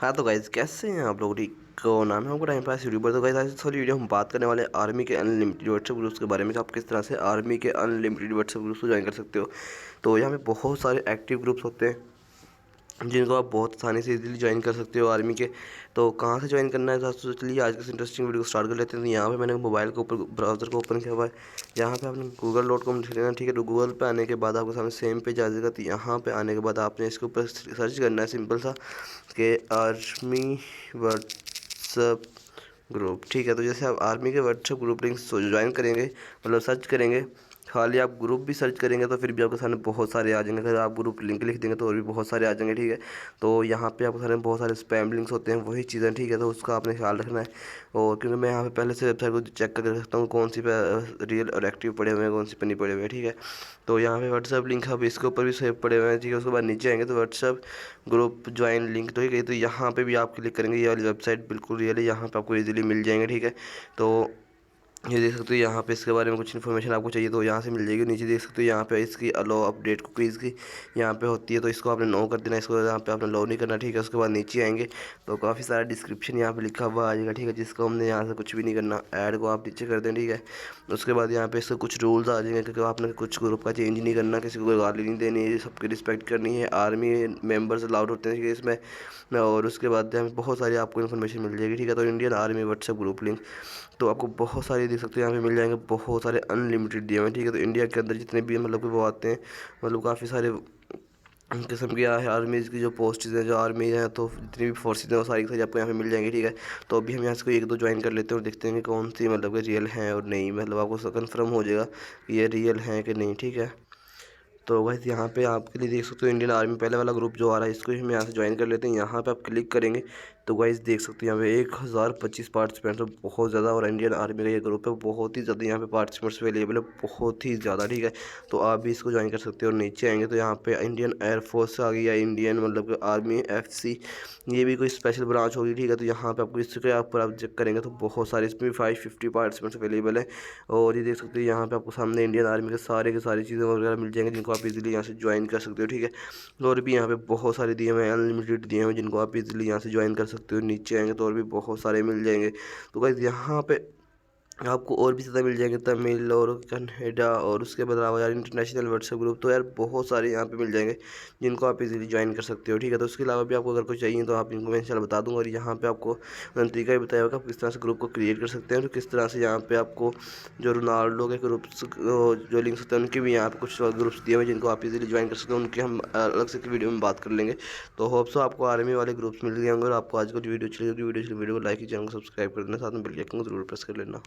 हाँ तो गाइज़ कैसे हैं आप लोग? ठीक को नाम है आपका टाइम पास यूट्यूबर। तो गाइज़ आज इस वाली वीडियो हम बात करने वाले हैं आर्मी के अनलिमिटेड व्हाट्सएप ग्रुप्स के बारे में, कि आप किस तरह से आर्मी के अनलिमिटेड व्हाट्सएप ग्रुप्स को ज्वाइन कर सकते हो। तो यहाँ पे बहुत सारे एक्टिव ग्रुप्स होते हैं जिनको आप बहुत आसानी से इजीली ज्वाइन कर सकते हो आर्मी के। तो कहाँ से ज्वाइन करना है, तो चलिए आज के इस इंटरेस्टिंग वीडियो को स्टार्ट कर लेते हैं। तो यहाँ पे मैंने मोबाइल के ऊपर ब्राउज़र को ओपन किया हुआ है। यहाँ पे आपने google.com लिख लेना, ठीक है। तो गूगल पे आने के बाद आपके सामने सेम पेज आ जाएगा। तो यहाँ पे आने के बाद आपने इसके ऊपर सर्च करना है सिंपल सा, कि आर्मी व्हाट्सएप ग्रुप, ठीक है। तो जैसे आप आर्मी के व्हाट्सएप ग्रुप लिंक ज्वाइन करेंगे, मतलब सर्च करेंगे, खाली आप ग्रुप भी सर्च करेंगे तो फिर भी आपके सामने बहुत सारे आ जाएंगे। अगर आप ग्रुप लिंक लिख देंगे तो और भी बहुत सारे आ जाएंगे, ठीक है। तो यहाँ पे आपके सामने बहुत सारे स्पैम लिंक्स होते हैं, वही चीज़ें, ठीक है। तो उसका आपने ख्याल रखना है। और क्योंकि मैं यहाँ पे पहले से वेबसाइट को चेक करके रखता हूँ कौन सी पे रियल और एक्टिव पड़े हुए हैं, कौन सी पे नहीं पड़े हुए हैं, ठीक है। तो यहाँ पे व्हाट्सएप लिंक अब इसके ऊपर भी सेव पड़े हुए हैं, ठीक है। उसके बाद नीचे आएंगे तो व्हाट्सएप ग्रुप ज्वाइन लिंक, तो ठीक है। तो यहाँ पे भी आप क्लिक करेंगे, ये वाली वेबसाइट बिल्कुल रियल है, यहाँ पे आपको इजीली मिल जाएंगे, ठीक है। तो ये देख सकते हो यहाँ पे इसके बारे में कुछ इन्फॉर्मेशन आपको चाहिए तो यहाँ से मिल जाएगी। नीचे देख सकते हो यहाँ पे इसकी अलो अपडेट कुकीज़ की यहाँ पे होती है, तो इसको आपने नो कर देना, इसको यहाँ पे आपने लो नहीं करना, ठीक है। उसके बाद नीचे आएंगे तो काफ़ी सारा डिस्क्रिप्शन यहाँ पे लिखा हुआ आ जाएगा, ठीक है, जिसको हमने यहाँ से कुछ भी नहीं करना, ऐड को आप नीचे कर दें, ठीक है। उसके बाद यहाँ पे इसके कुछ रूल्स आ जाएंगे, क्योंकि आपने कुछ ग्रुप का चेंज नहीं करना, किसी को गाली नहीं देनी है, सबकी रिस्पेक्ट करनी है, आर्मी मेम्बर्स अलाउड होते हैं, ठीक है, इसमें। और उसके बाद यहाँ बहुत सारी आपको इन्फॉर्मेशन मिल जाएगी, ठीक है। तो Indian army WhatsApp group link तो आपको बहुत सारे देख सकते हो यहाँ पे मिल जाएंगे, बहुत सारे अनलिमिटेड दिए हुए हैं, ठीक है। तो इंडिया के अंदर जितने भी मतलब कि वो आते हैं, मतलब काफ़ी सारे किस्म की आर्मीज़ की जो पोस्ट्स हैं, जो आर्मी हैं, तो जितनी भी फोर्सेज हैं वो सारी की सारी आपको यहाँ पे मिल जाएंगी, ठीक है। तो अभी हम यहाँ से कोई एक दो ज्वाइन कर लेते हैं और देखते हैं कि कौन सी मतलब कि रियल हैं और नहीं, मतलब आपको कन्फर्म हो जाएगा कि ये रियल हैं कि नहीं, ठीक है। तो वैसे यहाँ पे आपके लिए देख सकते हो इंडियन आर्मी पहले वाला ग्रुप जो आ रहा है, इसको ही हम यहाँ से ज्वाइन कर लेते हैं। यहाँ पे आप क्लिक करेंगे तो गाइस देख सकते हो यहाँ पे 1025 पार्टिसिपेंट है, बहुत ज़्यादा। और इंडियन आर्मी का ये ग्रुप है, बहुत ही ज़्यादा यहाँ पे पार्टिसिपेंट्स अवेलेबल है, बहुत ही ज़्यादा, ठीक है। तो आप भी इसको ज्वाइन कर सकते हो। और नीचे आएंगे तो यहाँ पे इंडियन एयरफोर्स आ गई, या इंडियन मतलब कि आर्मी FC, ये भी कोई स्पेशल ब्रांच होगी, ठीक है। तो यहाँ पे आपको इसके ऊपर आप चेक करेंगे तो बहुत सारे, इसमें भी 550 पार्टिसिपेंट्स अवेलेबल है। और ये देख सकते हो यहाँ पे आपको सामने इंडियन आर्मी के सारी चीज़ें वगैरह मिल जाएंगी, जिनको आप इजीली यहाँ से ज्वाइन कर सकते हो, ठीक है। और भी यहाँ पे बहुत सारे दिए हुए हैं, अनलिमिटेड दिए हुए हैं, जिनको आप इजीली यहाँ से ज्वाइन कर सकते हो। नीचे आएंगे तो और भी बहुत सारे मिल जाएंगे। तो गाइस यहाँ पे आपको और भी ज़्यादा मिल जाएंगे, तमिल और कन्नेडा और उसके अलावा यार इंटरनेशनल व्हाट्सएप ग्रुप, तो यार बहुत सारे यहाँ पे मिल जाएंगे जिनको आप इजीली ज्वाइन कर सकते हो, ठीक है। तो उसके अलावा भी आपको अगर कुछ चाहिए तो आप इनको मैं इंशाल्लाह बता दूंगा। और यहाँ पे आपको मैंने तरीका भी बताया होगा किस तरह से ग्रुप को क्रिएट कर सकते हैं, तो किस तरह से यहाँ पे आपको जो रोनाल्डो के ग्रुप्स जो लिंक्स होते हैं उनके भी यहाँ पे कुछ ग्रुप्स दिए हुए हैं जिनको आप इजीली ज्वाइन कर सकते हो, उनके हम अलग से वीडियो में बात कर लेंगे। तो होप सो आपको आर्मी वाले ग्रुप्स मिल गए होंगे। और आपको आज को वीडियो अच्छी लगी, वीडियो को लाइक कीजिए, चैनल को सब्सक्राइब कर देना, साथ में बेल आइकन को जरूर प्रेस कर लेना।